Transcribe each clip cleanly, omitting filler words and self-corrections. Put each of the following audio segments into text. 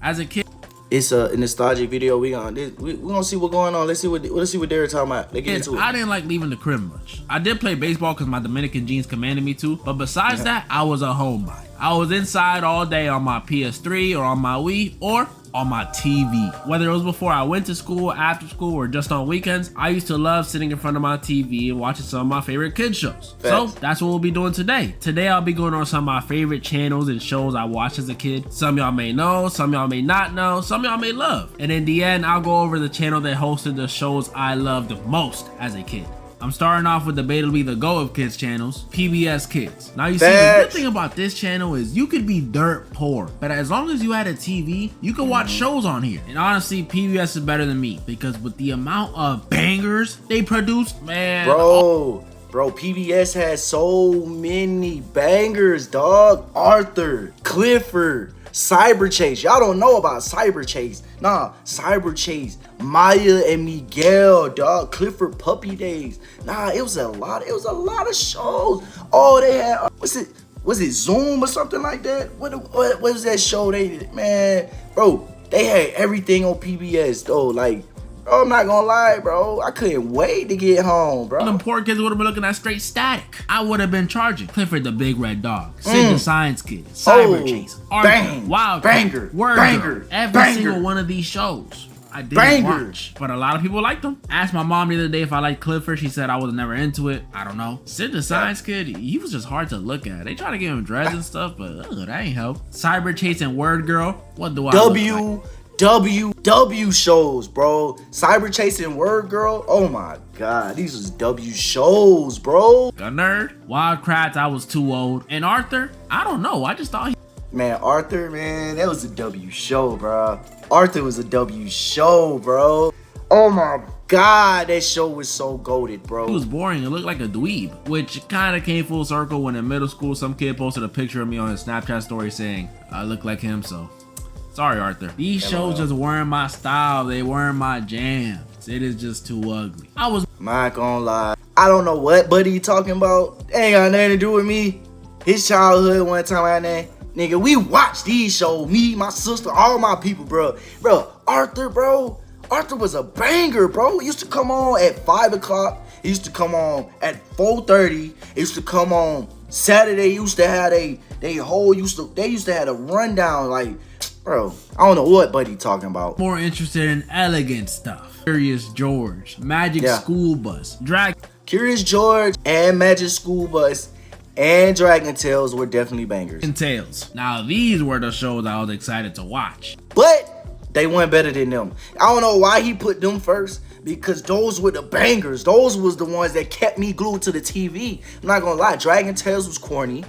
As a kid, It's a nostalgic video. We gonna see what's going on. Let's see what they're talking about. Let's get into it. I didn't like leaving the crib much. I did play baseball because my Dominican genes commanded me to, but besides that, I was a homebody. I was inside all day on my PS3 or on my Wii or on my TV. Whether it was before I went to school, after school, or just on weekends, I used to love sitting in front of my TV and watching some of my favorite kids shows. So that's what we'll be doing today. Today I'll be going on some of my favorite channels and shows I watched as a kid. Some y'all may know, some y'all may not know, some y'all may love. And in the end, I'll go over the channel that hosted the shows I loved the most as a kid. I'm starting off with debatably the Go of Kids channels, PBS Kids. Now you see, the good thing about this channel is you could be dirt poor, but as long as you had a TV, you could watch shows on here. And honestly, PBS is better than me because with the amount of bangers they produce, man. Bro, PBS has so many bangers, dog. Arthur, Clifford, Cyber Chase. Y'all don't know about Cyber Chase. Nah, Cyber Chase, Maya and Miguel, dog. Clifford Puppy Days. Nah, it was a lot of shows. Oh, they had was it Zoom or something like that? What was that show they did? Man, bro, they had everything on PBS though. Like, bro, I'm not gonna lie, bro. I couldn't wait to get home, bro. Them poor kids would have been looking at straight static. I would have been charging Clifford the Big Red Dog, Sid the Science Kid, Cyber Chase, Arthur, Wild Banger, Word Banger, Girl. Every Banger. single one of these shows I didn't watch, but a lot of people liked them. Asked my mom the other day if I liked Clifford. She said I was never into it. I don't know. Sid the Science Kid, he was just hard to look at. They try to give him dreads and stuff, but that ain't help. Cyber Chase and Word Girl, what do I look like? W shows, bro. Cyber Chase and Word Girl. Oh my god, these was W shows, bro. A nerd. Wildcrats, I was too old. And Arthur, I don't know. I just thought he... Man, Arthur, man, that was a W show, bro. Arthur was a W show, bro. Oh my god, that show was so goated, bro. He was boring. It looked like a dweeb, which kind of came full circle when in middle school some kid posted a picture of me on his Snapchat story saying I look like him, so sorry, Arthur. These shows just weren't my style. They weren't my jam. It is just too ugly. I was not gonna lie. I don't know what buddy talking about. They ain't got nothing to do with me. His childhood one time out there. Nigga, we watched these shows. Me, my sister, all my people, bro. Arthur was a banger, bro. It used to come on at 5 o'clock. It used to come on at 4:30. It used to come on Saturday. Used to have they used to have a rundown, like, bro, I don't know what buddy talking about. more interested in elegant stuff. Curious George, Magic School Bus, Curious George and Magic School Bus and Dragon Tales were definitely bangers. and Tales. Now these were the shows I was excited to watch. But they weren't better than them. I don't know why he put them first, because those were the bangers. Those was the ones that kept me glued to the TV. I'm not gonna lie, Dragon Tales was corny.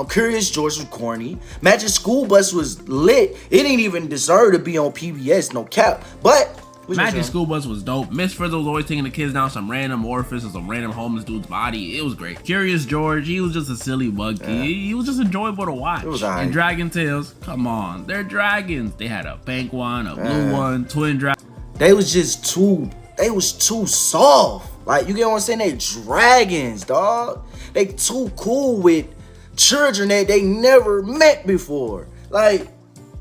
Curious George was corny. Magic School Bus was lit. It didn't even deserve to be on PBS, no cap. But Magic School Bus was dope. Miss Frizzle was always taking the kids down some random orifice or some random homeless dude's body. It was great. Curious George, he was just a silly bug kid. He was just enjoyable to watch. It was alright. And Dragon Tales, come on, they're dragons. They had a pink one, a blue one, twin dragon. they was too soft. Like, you get what I'm saying? They dragons, dog. They too cool with children that they never met before. Like,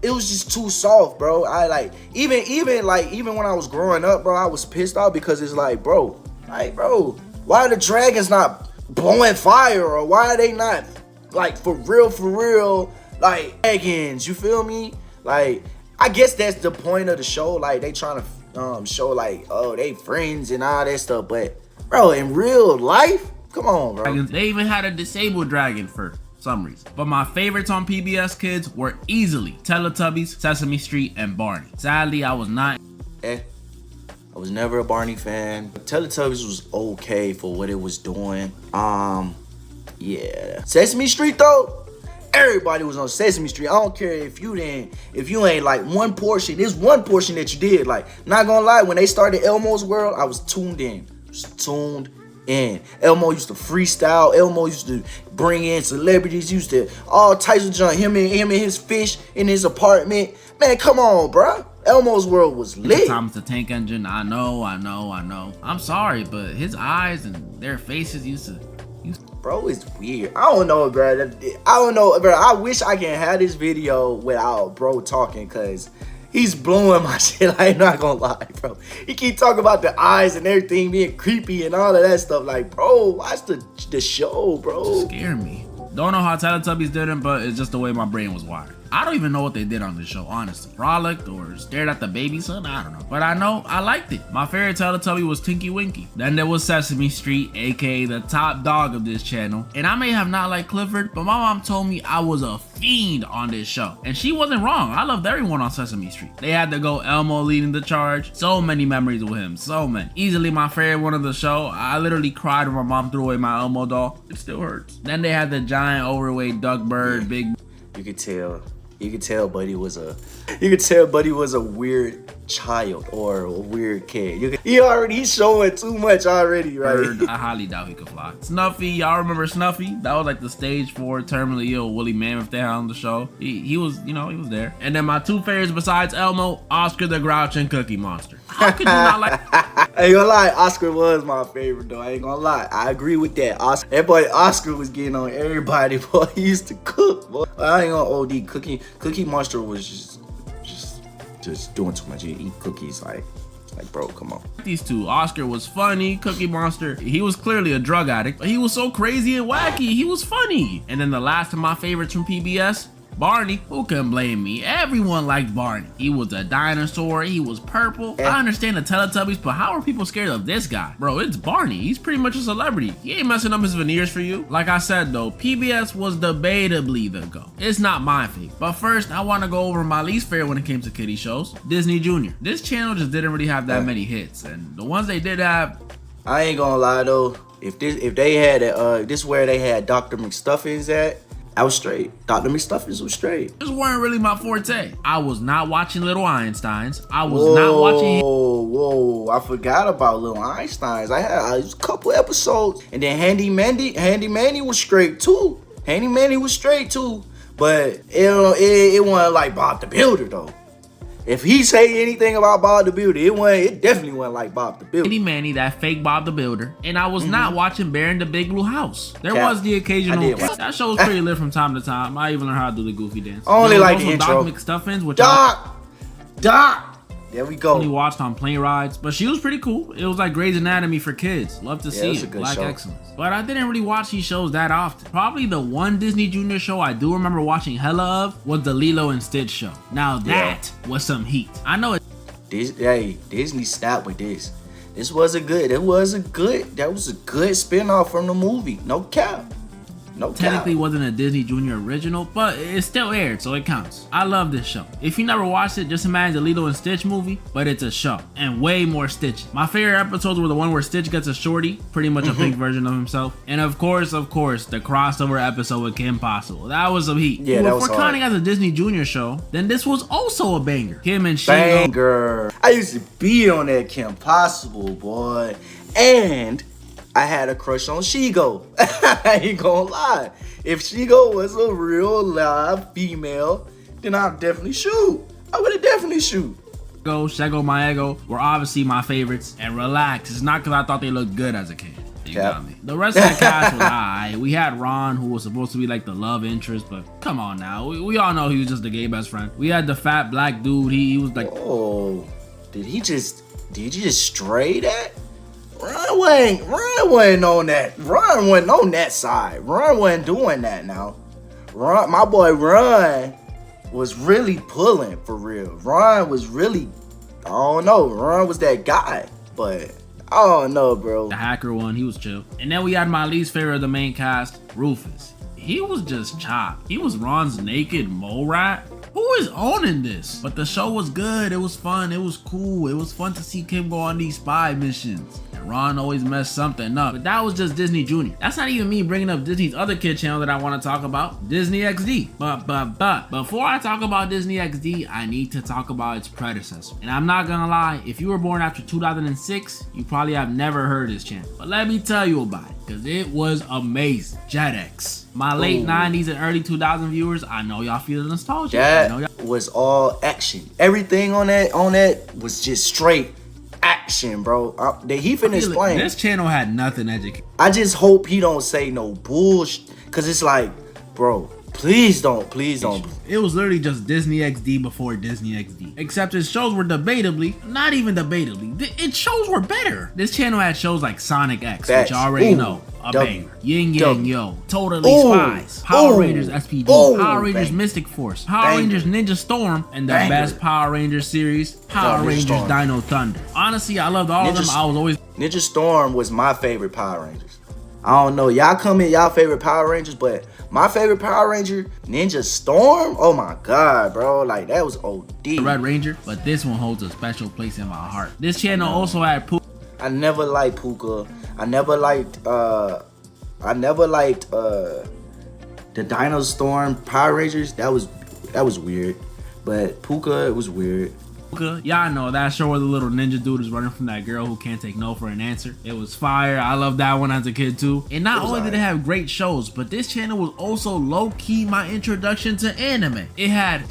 it was just too soft, bro. I like even when I was growing up, bro, I was pissed off because it's like, bro, why are the dragons not blowing fire, or why are they not like for real like dragons? You feel me? Like, I guess that's the point of the show. Like, they trying to show like, oh, they friends and all that stuff, but bro, in real life, come on, bro. They even had a disabled dragon for some reason. But my favorites on PBS Kids were easily Teletubbies, Sesame Street, and Barney. Sadly, I was not. I was never a Barney fan. Teletubbies was okay for what it was doing. Yeah. Sesame Street though, everybody was on Sesame Street. I don't care if you ain't like one portion. There's one portion that you did. Like, not gonna lie, when they started Elmo's World, I was tuned in. Elmo used to freestyle. Elmo used to bring in celebrities. Used to all types of junk. Him and his fish in his apartment. Man, come on, bro. Elmo's World was lit. Thomas the Tank Engine. I know. I'm sorry, but his eyes and their faces used to Bro, it's weird. I don't know, bro. I don't know, bro. I wish I can have this video without bro talking, cause he's blowing my shit. I'm not gonna lie, bro. He keep talking about the eyes and everything being creepy and all of that stuff. Like, bro, watch the show, bro. Scare me. Don't know how Teletubbies did it, but it's just the way my brain was wired. I don't even know what they did on this show, honestly. Frolicked or stared at the baby son, I don't know. But I know I liked it. My favorite Teletubby was Tinky Winky. Then there was Sesame Street, aka the top dog of this channel. And I may have not liked Clifford, but my mom told me I was a fiend on this show. And she wasn't wrong. I loved everyone on Sesame Street. They had to go Elmo leading the charge. So many memories with him, so many. Easily my favorite one of the show. I literally cried when my mom threw away my Elmo doll. It still hurts. Then they had the giant overweight duck bird, big. You could tell. You could tell Buddy was a weird child or a weird kid. He's showing too much already, right? I highly doubt he could fly. Snuffy, y'all remember Snuffy? That was like the stage 4 terminally ill Woolly Mammoth they had on the show. He was, he was there. And then my two favorites besides Elmo, Oscar the Grouch and Cookie Monster. How could you not like? I ain't gonna lie, Oscar was my favorite though. I ain't gonna lie, I agree with that. That boy Oscar was getting on everybody. Boy, he used to cook. Boy, I ain't gonna OD. Cookie Monster was just doing too much. He eat cookies like bro, come on. These two, Oscar was funny. Cookie Monster, he was clearly a drug addict, but he was so crazy and wacky. He was funny. And then the last of my favorites from PBS, Barney. Who can blame me? Everyone liked Barney. He was a dinosaur. He was purple. I understand the Teletubbies, but how are people scared of this guy? Bro, it's Barney. He's pretty much a celebrity. He ain't messing up his veneers for you. Like I said though, PBS was debatably the GOAT. It's not my favorite. But first, I want to go over my least favorite when it came to kiddie shows. Disney Junior. This channel just didn't really have that many hits, and the ones they did have, I ain't gonna lie though. If they had this where they had Dr. McStuffins at, I was straight. Dr. McStuffins was straight. This weren't really my forte. I was not watching Little Einsteins. I was not watching. Whoa! I forgot about Little Einsteins. I had a couple episodes, and then Handy Manny was straight too. Handy Manny was straight too, but it wasn't like Bob the Builder though. If he say anything about Bob the Builder, it definitely wasn't like Bob the Builder. Handy Manny, that fake Bob the Builder, and I was not watching Bear in the Big Blue House. There was the occasional. That show was pretty lit from time to time. I even learned how to do the Goofy dance. Only like the intro. Doc McStuffins, which Doc. There we go. Only watched on plane rides, but she was pretty cool. It was like Grey's Anatomy for kids. Love to see it. Black excellence. But I didn't really watch these shows that often. Probably the one Disney Junior show I do remember watching hella of was the Lilo and Stitch show. Now that was some heat. I know it. Disney stopped with this. That was a good spin-off from the movie. No cap. Technically wasn't a Disney Junior original, but it still aired, so it counts. I love this show. If you never watched it, just imagine the Lilo and Stitch movie, but it's a show, and way more Stitch. My favorite episodes were the one where Stitch gets a shorty, pretty much a fake version of himself, and of course, the crossover episode with Kim Possible. That was some heat. Yeah, that was hard. If we're counting as a Disney Junior show, then this was also a banger. Kim and Banger. I used to be on that Kim Possible, boy, and I had a crush on Shigo. I ain't gonna lie. If Shigo was a real live female, then I'd definitely shoot. I would have definitely shoot. Shego Maego were obviously my favorites. And relax, it's not because I thought they looked good as a kid. You got me. The rest of the cast was alright. We had Ron, who was supposed to be like the love interest, but come on now. We all know he was just a gay best friend. We had the fat black dude. He was like, oh, did you just stray that? Ron wasn't on that. Ron wasn't on that side. Ron wasn't doing that now. Ron, my boy Ron was really pulling for real. Ron was really, I don't know. Ron was that guy, but I don't know, bro. The hacker one, he was chill. And then we had my least favorite of the main cast, Rufus. He was just chopped. He was Ron's naked mole rat. Who is owning this? But the show was good. It was fun. It was cool. It was fun to see Kim go on these spy missions. And Ron always messed something up. But that was just Disney Junior. That's not even me bringing up Disney's other kid channel that I want to talk about, Disney XD. But before I talk about Disney XD, I need to talk about its predecessor. And I'm not gonna lie, if you were born after 2006, you probably have never heard this channel. But let me tell you about it, because it was amazing. JetX. My late 90s and early 2000 viewers, I know y'all feel the nostalgia. That was all action. Everything on that was just straight action. action, bro. That he finna explain. This channel had nothing educated. I just hope he don't say no bullshit, cause it's like, bro, please don't. It was literally just Disney XD before Disney XD. Except his shows were debatably, not even debatably, its shows were better. This channel had shows like Sonic X, Facts. which I already know. A banger. Yin Yang Yo, Totally Spies, Power Rangers SPD, Power Rangers Mystic Force, Power Rangers Ninja Storm, and the best Power Rangers series, Power Rangers Dino Thunder. Honestly, I loved all of them. I was always... Ninja Storm was my favorite Power Rangers. I don't know, y'all comment y'all favorite Power Rangers, but my favorite Power Ranger, Ninja Storm, oh my god, bro, like that was OD. Red Ranger, but this one holds a special place in my heart. This channel also had I never liked Puka. I never liked the Dino Storm Power Rangers. That was weird. But Puka, it was weird. Y'all know that show where the little ninja dude is running from that girl who can't take no for an answer. It was fire. I loved that one as a kid too. And not only did it have great shows, but this channel was also low-key my introduction to anime. It had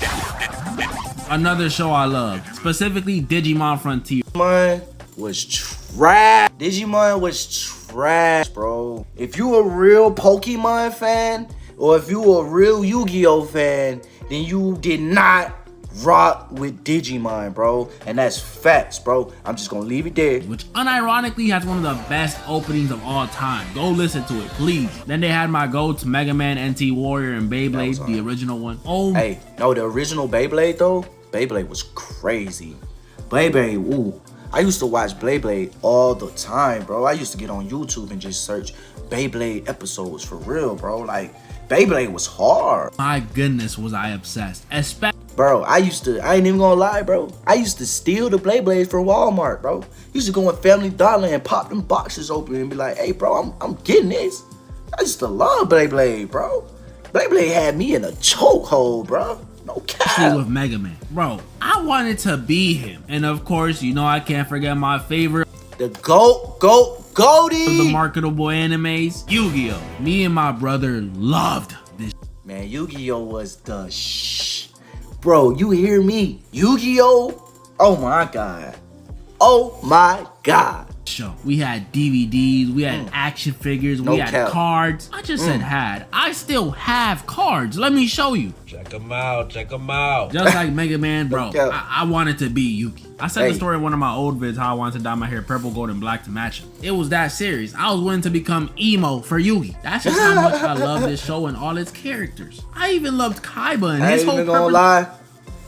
another show I loved, specifically Digimon Frontier. Digimon was trash. Digimon was trash, bro. If you a real Pokemon fan, or if you a real Yu-Gi-Oh fan, then you did not rock with Digimon, bro, and that's facts, bro. I'm just gonna leave it there. Which unironically has one of the best openings of all time. Go listen to it, please. Then they had my go-to Mega Man, NT Warrior, and Beyblade, the original one. Oh, hey, no, the original Beyblade though, Beyblade was crazy. Beyblade, ooh, I used to watch Beyblade all the time, bro. I used to get on YouTube and just search Beyblade episodes for real, bro. Like, Beyblade was hard. My goodness, was I obsessed. Bro, I ain't even gonna lie, bro. I used to steal the Beyblades from Walmart, bro. Used to go in Family Dollar and pop them boxes open and be like, hey, bro, I'm getting this. I used to love Beyblade, bro. Beyblade had me in a chokehold, bro. No cap. With Mega Man. Bro, I wanted to be him. And of course, you know I can't forget my favorite. The Goldie. The marketable animes, Yu-Gi-Oh! Me and my brother loved this. Man, Yu-Gi-Oh! Was the Bro, you hear me? Yu-Gi-Oh! Oh my god. Oh my god. Show. We had DVDs, we had action figures, we had cards. I just said had. I still have cards. Let me show you. Check them out, check them out. Just like Mega Man, bro. I wanted to be Yuki. I said the story in one of my old vids how I wanted to dye my hair purple, gold, and black to match it. It was that serious. I was willing to become emo for Yugi. That's just how much I love this show and all its characters. I even loved Kaiba and his whole purpose. Gonna lie,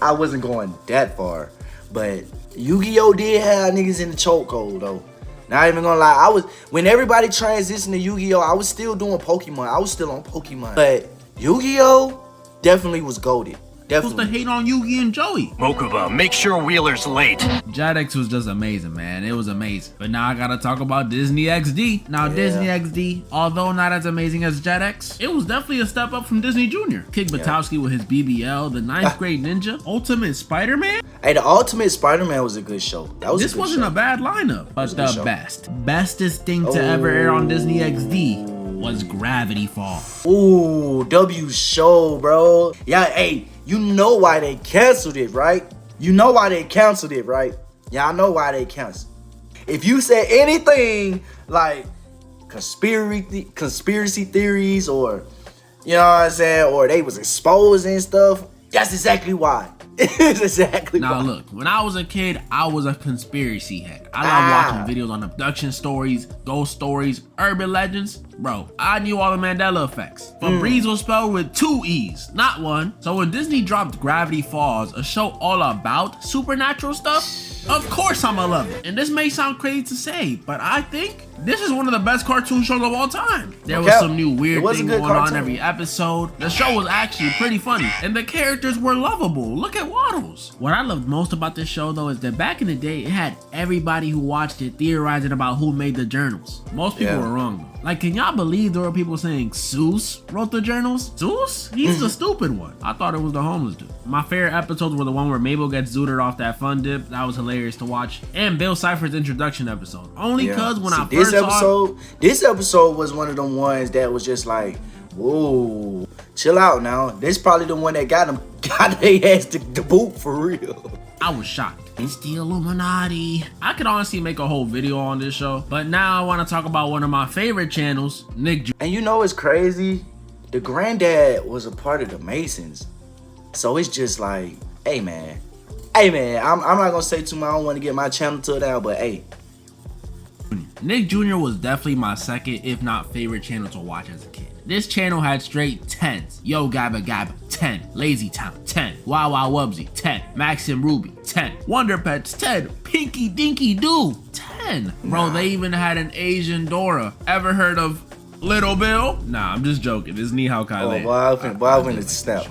I wasn't going that far, but Yu-Gi-Oh! Did have niggas in the chokehold though. Not even gonna lie, when everybody transitioned to Yu-Gi-Oh! I was still doing Pokemon. I was still on Pokemon. But Yu-Gi-Oh! definitely was goated. Who's to hate on Yugi and Joey? Mokuba, make sure Wheeler's late. JetX was just amazing, man. It was amazing. But now I gotta talk about Disney XD. Now Disney XD, although not as amazing as JetX, it was definitely a step up from Disney Jr. Kick Butowski with his BBL, the 9th grade ninja, Ultimate Spider-Man. Hey, the Ultimate Spider-Man was a good show. This wasn't a bad lineup, but the bestest thing to ever air on Disney XD was Gravity Falls. Ooh, W show, bro. Yeah, hey, you know why they canceled it, right? You know why they canceled it, right? Y'all know why they canceled. If you said anything like conspiracy theories, or you know what I'm saying, or they was exposed and stuff, that's exactly why. It's exactly why. Now look, when I was a kid, I was a conspiracy head. I love watching videos on abduction stories, ghost stories, urban legends. Bro, I knew all the Mandela effects. Febreze was spelled with 2 E's, not 1. So when Disney dropped Gravity Falls, a show all about supernatural stuff, of course I'ma love it. And this may sound crazy to say, but I think this is one of the best cartoon shows of all time. There was some new weird thing going on every episode. The show was actually pretty funny, and the characters were lovable. Look at Waddles. What I loved most about this show though is that back in the day, it had everybody who watched it theorizing about who made the journals. Most people were wrong though. Like, can y'all believe there were people saying Seuss wrote the journals? Seuss? He's the stupid one. I thought it was the homeless dude. My favorite episodes were the one where Mabel gets zooted off that fun dip. That was hilarious to watch. And Bill Cipher's introduction episode. Only cause when I first saw it, this episode was one of them ones that was just like, whoa, chill out now. This probably the one that got their ass to boot for real. I was shocked. It's the Illuminati. I could honestly make a whole video on this show, but now I want to talk about one of my favorite channels, Nick Jr. And you know what's crazy? The granddad was a part of the Masons. So it's just like, hey man, I'm not gonna say too much. I don't want to get my channel took down, but hey. Nick Jr. was definitely my second, if not favorite channel to watch as a kid. This channel had straight 10s. Yo Gabba Gabba, 10. Lazy Town, 10. Wow Wow Wubsy, 10. Max and Ruby, 10. Wonder Pets, 10. Pinky Dinky Doo, 10. Bro, they even had an Asian Dora. Ever heard of Little Bill? Nah, I'm just joking. It's Nihao Kai Lan. Oh, I went to snap.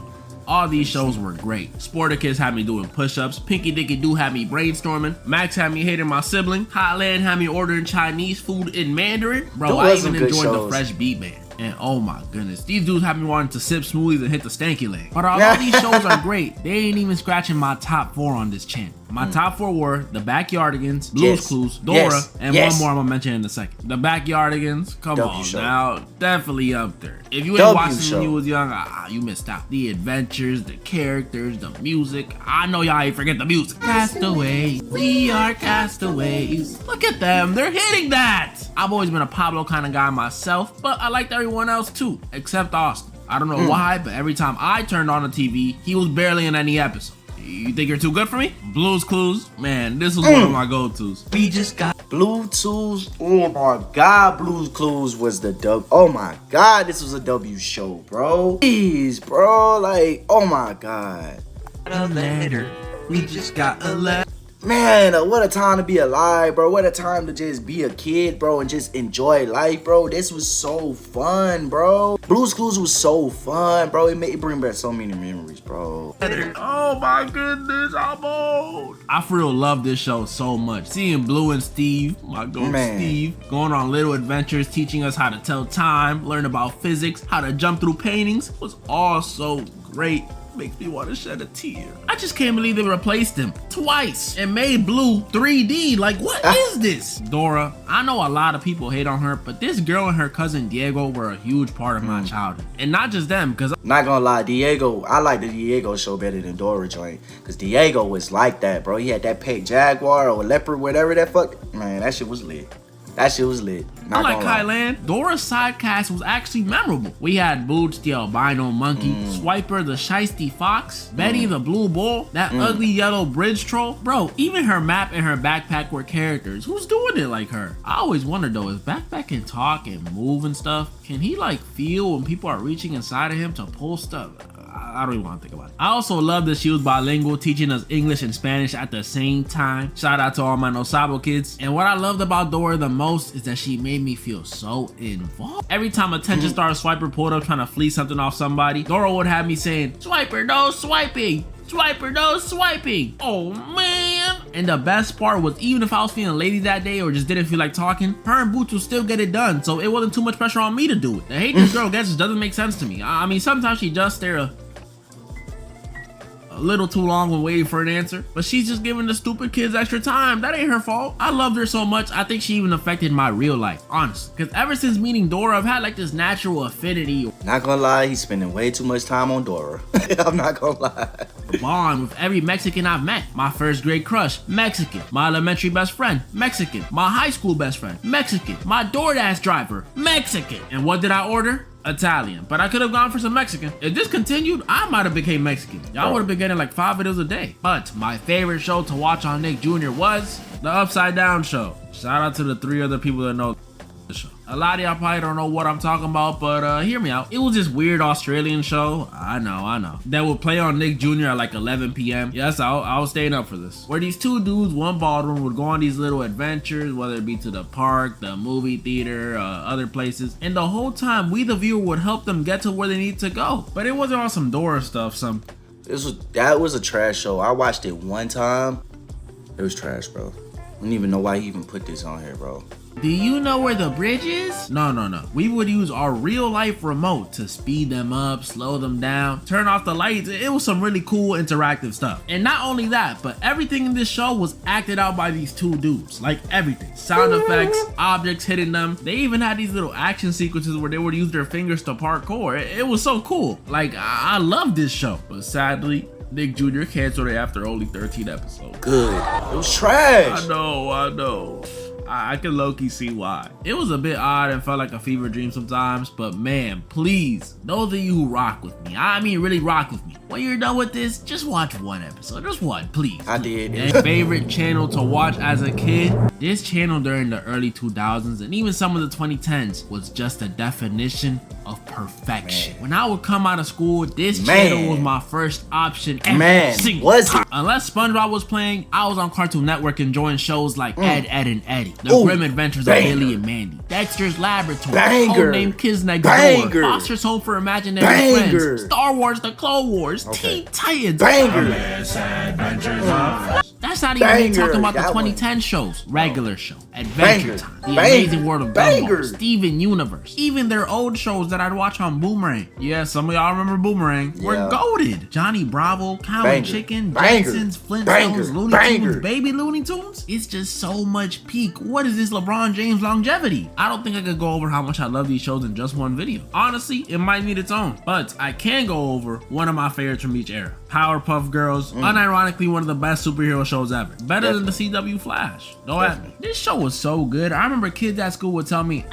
All these shows were great. Sporticus had me doing push-ups. Pinky Dinky Doo had me brainstorming. Max had me hating my sibling. Hotland had me ordering Chinese food in Mandarin. Bro, I even enjoyed the Fresh Beat Band. And oh my goodness, these dudes have me wanting to sip smoothies and hit the stanky leg. But although these shows are great, they ain't even scratching my top 4 on this channel. My top 4 were The Backyardigans, Blue's Clues, Dora, and one more I'm gonna mention in a second. The Backyardigans, come on now, definitely up there. If you ain't watched it when you was young, you missed out. The adventures, the characters, the music. I know y'all ain't forget the music. Castaway, we are castaways. Look at them, they're hitting that. I've always been a Pablo kind of guy myself, but I liked everyone else too, except Austin. I don't know why, but every time I turned on the TV, he was barely in any episode. You think you're too good for me? Blue's Clues, man, this was one of my go-tos. We just got Bluetooth. Oh my God, Blue's Clues was the W. Oh my God, this was a W show, bro. Please, bro, like, oh my God. A letter. We just got a letter. Man, what a time to be alive, bro. What a time to just be a kid, bro, and just enjoy life, bro. This was so fun, bro. Blue's Clues was so fun, bro. It bring back so many memories, bro. Oh my goodness, I'm old. I for real love this show so much. Seeing Blue and Steve, my goat Steve, going on little adventures, teaching us how to tell time, learn about physics, how to jump through paintings was all so great. Makes me want to shed a tear. I just can't believe they replaced him twice and made Blue 3D. Like, what is this? Dora, I know a lot of people hate on her, but this girl and her cousin Diego were a huge part of my childhood. And not just them, because not gonna lie, Diego, I like the Diego show better than Dora joint. Because Diego was like that, bro. He had that pet jaguar or leopard, whatever that fuck. Man, that shit was lit. That shit was lit. Unlike Kai Lan, Dora's side cast was actually memorable. We had Boots the albino monkey, Swiper the shiesty fox, Betty the blue bull, that ugly yellow bridge troll. Bro, even her map and her backpack were characters. Who's doing it like her? I always wondered though, if Backpack can talk and move and stuff, can he like feel when people are reaching inside of him to pull stuff? I don't even want to think about it. I also love that she was bilingual, teaching us English and Spanish at the same time. Shout out to all my No Sabo kids. And what I loved about Dora the most is that she made me feel so involved. Every time Attention Star Swiper pulled up trying to flee something off somebody, Dora would have me saying, "Swiper, no swiping! Swiper, no swiping!" Oh man! And the best part was, even if I was feeling lazy that day or just didn't feel like talking, her and Boots would still get it done, so it wasn't too much pressure on me to do it. The hate this girl gets just doesn't make sense to me. I mean, sometimes she just stare a little too long when waiting for an answer, but she's just giving the stupid kids extra time. That ain't her fault. I loved her so much, I think she even affected my real life, honestly. Because ever since meeting Dora, I've had like this natural affinity. Not gonna lie, he's spending way too much time on Dora. I'm not gonna lie. Bond with every Mexican I've met. My first grade crush, Mexican. My elementary best friend, Mexican. My high school best friend, Mexican. My DoorDash driver, Mexican. And what did I order? Italian, but I could have gone for some Mexican. If this continued, I might have became Mexican. Y'all would have been getting like 5 videos a day. But my favorite show to watch on Nick Jr. was the Upside Down Show. Shout out to the 3 other people that know the show. A lot of y'all probably don't know what I'm talking about, but hear me out. It was this weird Australian show, I know, that would play on Nick Jr. at like 11 p.m. Yes, I was staying up for this. Where these 2 dudes, one baldwin, would go on these little adventures, whether it be to the park, the movie theater, other places. And the whole time, we the viewer would help them get to where they need to go. But it wasn't all some Dora stuff, That was a trash show. I watched it one time. It was trash, bro. I don't even know why he even put this on here, bro. Do you know where the bridge is? No. We would use our real life remote to speed them up, slow them down, turn off the lights. It was some really cool interactive stuff. And not only that, but everything in this show was acted out by these 2 dudes. Like everything. Sound effects, objects hitting them. They even had these little action sequences where they would use their fingers to parkour. It was so cool. Like, I love this show. But sadly, Nick Jr. canceled it after only 13 episodes. Good. It was trash. I know. I can low-key see why. It was a bit odd and felt like a fever dream sometimes, but man, please, those of you who rock with me, I mean really rock with me, when you're done with this, just watch one episode, just one, please. I did. And favorite channel to watch as a kid? This channel during the early 2000s and even some of the 2010s was just a definition of perfection. Man. When I would come out of school, this channel was my first option every single was time. it? Unless SpongeBob was playing, I was on Cartoon Network enjoying shows like Ed, Ed, and Eddie, The Grim Adventures of Billy and Mandy, Dexter's Laboratory, Codename Kids Next Door, Foster's Home for Imaginary Friends, Star Wars: The Clone Wars, Teen Titans, That's not even me talking about the 2010 shows, Regular Show, Adventure Time, The Amazing World of Gumball, Steven Universe, even their old shows that I'd watch on Boomerang. Yeah, some of y'all remember Boomerang. We're goated. Johnny Bravo, Cow and Chicken, Jetsons, Flintstones, Looney Tunes, Baby Looney Tunes. It's just so much peak. What is this LeBron James longevity? I don't think I could go over how much I love these shows in just one video. Honestly, it might need its own, but I can go over one of my favorites from each era. Powerpuff Girls, unironically one of the best superhero shows ever. Better than the CW Flash. Don't ask me. This show was so good. I remember kids at school would tell me,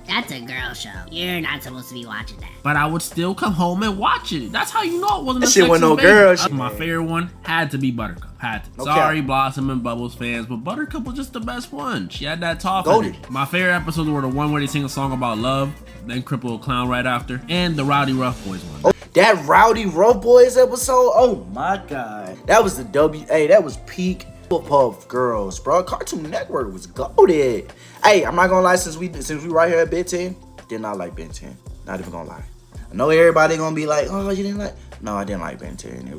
that's a girl show. You're not supposed to be watching that. but I would still come home and watch it. That's how you know it wasn't That a shit sexy wasn't no baby. girl shit. My favorite one had to be Buttercup. Had to. Okay. Sorry, Blossom and Bubbles fans, but Buttercup was just the best one. She had that tough. My favorite episodes were the one where they sing a song about love, then cripple a clown right after, and the Rowdy Rough Boys one. That Rowdy Rough Boys episode, oh my god. That was the that was peak Puff Girls, bro. Cartoon Network was goated. Hey, I'm not gonna lie, since we right here at Ben 10, did not like Ben 10. Not even gonna lie. I know everybody gonna be like, oh, you didn't like? No, I didn't like Ben 10.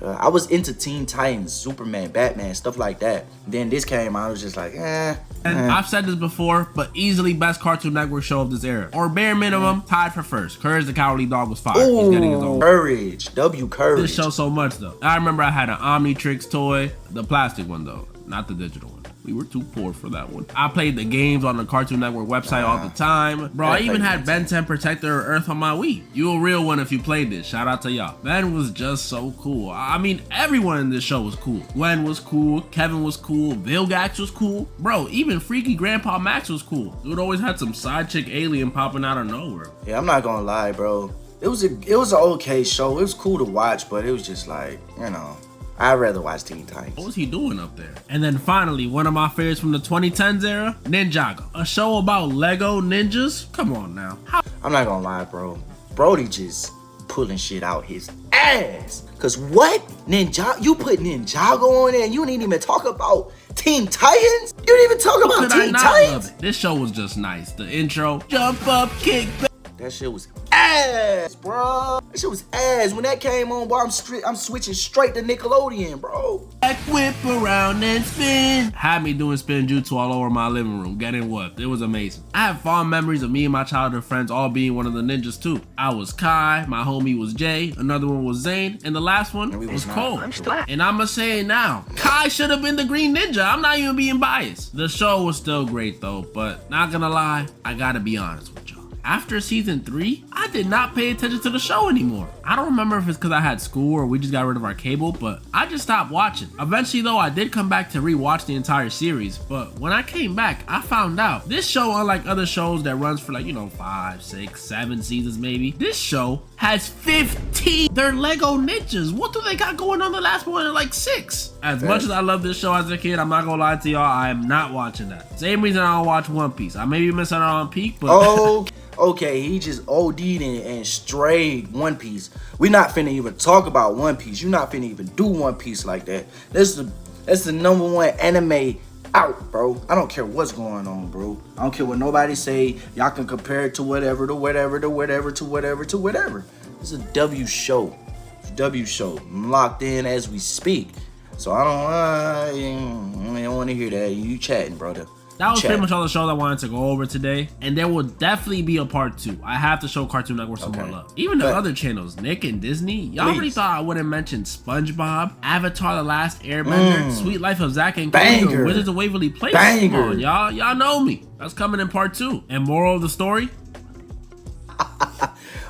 I was into Teen Titans, Superman, Batman, stuff like that. Then this came out, I was just like, And I've said this before, but easily best Cartoon Network show of this era. Or bare minimum, tied for first. Courage the Cowardly Dog was 5. He's getting his own. Courage. Courage. This show so much though. I remember I had an Omnitrix toy, the plastic one though, not the digital one. We were too poor for that one. I played the games on the Cartoon Network website all the time. Bro, I even had Ben 10 Protector Earth on my Wii. You a real one if you played this. Shout out to y'all. Ben was just so cool. I mean, everyone in this show was cool. Gwen was cool. Kevin was cool. Vilgax was cool. Bro, even Freaky Grandpa Max was cool. Dude always had some side chick alien popping out of nowhere. Yeah, I'm not gonna lie, bro. It was an okay show. It was cool to watch, but it was just like, you know, I'd rather watch Teen Titans. What was he doing up there? And then finally, one of my favorites from the 2010s era, Ninjago. A show about Lego ninjas? Come on now. I'm not gonna lie, bro. Brody just pulling shit out his ass. Cause what? You put Ninjago on there and you didn't even talk about Teen Titans? You didn't even talk about Teen Titans? This show was just nice. The intro, jump up, kick back. That shit was ass, bro. That shit was ass. When that came on, boy, I'm switching straight to Nickelodeon, bro. Back, whip around and spin. Had me doing spin jutsu all over my living room, getting whooped. It was amazing. I have fond memories of me and my childhood friends all being one of the ninjas too. I was Kai, my homie was Jay, another one was Zane, and the last one was Cole. And I'ma say it now, Kai should have been the Green Ninja. I'm not even being biased. The show was still great though, but not gonna lie, I gotta be honest with y'all. After season 3, I did not pay attention to the show anymore. I don't remember if it's because I had school or we just got rid of our cable, but I just stopped watching. Eventually though, I did come back to rewatch the entire series, but when I came back, I found out this show, unlike other shows that runs for like, 5, 6, 7 seasons maybe, this show has 15. They're Lego ninjas. What do they got going on the last one in like 6? As much as I love this show as a kid, I'm not gonna lie to y'all, I am not watching that. Same reason I don't watch One Piece. I may be missing out on Peak, but okay, he just OD'd and strayed One Piece. We not finna even talk about One Piece. You not finna even do One Piece like that. That's the #1 anime out, bro. I don't care what's going on, bro. I don't care what nobody say. Y'all can compare it to whatever, to whatever, to whatever, to whatever, to whatever. It's a W show. It's a W show. I'm locked in as we speak. So I don't want to hear that. You chatting, brother. That was pretty much all the shows I wanted to go over today, and there will definitely be a part 2. I have to show Cartoon Network some more love. Even the other channels, Nick and Disney, y'all already thought I wouldn't mention SpongeBob, Avatar: The Last Airbender, Sweet Life of Zack and Cody, or Wizards of Waverly Place. Come on, y'all know me. That's coming in part 2. And moral of the story?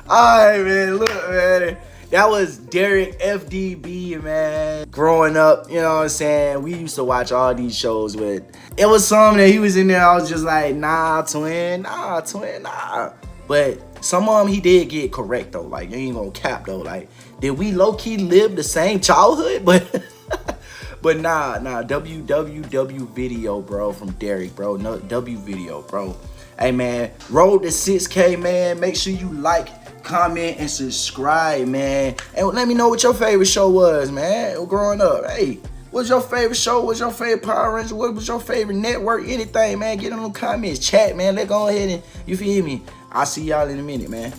Alright, man, look, man. That was Derek FDB, man. Growing up, you know what I'm saying? We used to watch all these shows with. It was something that he was in there. I was just like, nah, twin. But some of them he did get correct though. Like, you ain't gonna cap though. Like, did we low key live the same childhood? But nah, WWW video, bro, from Derek, bro. No W video, bro. Hey man, road to 6K, man. Make sure you like, comment, and subscribe, man. And let me know what your favorite show was, man. Growing up, hey, what's your favorite show? What's your favorite Power Ranger? What was your favorite network? Anything, man. Get in the comments, chat, man. Let's go ahead and, you feel me? I'll see y'all in a minute, man.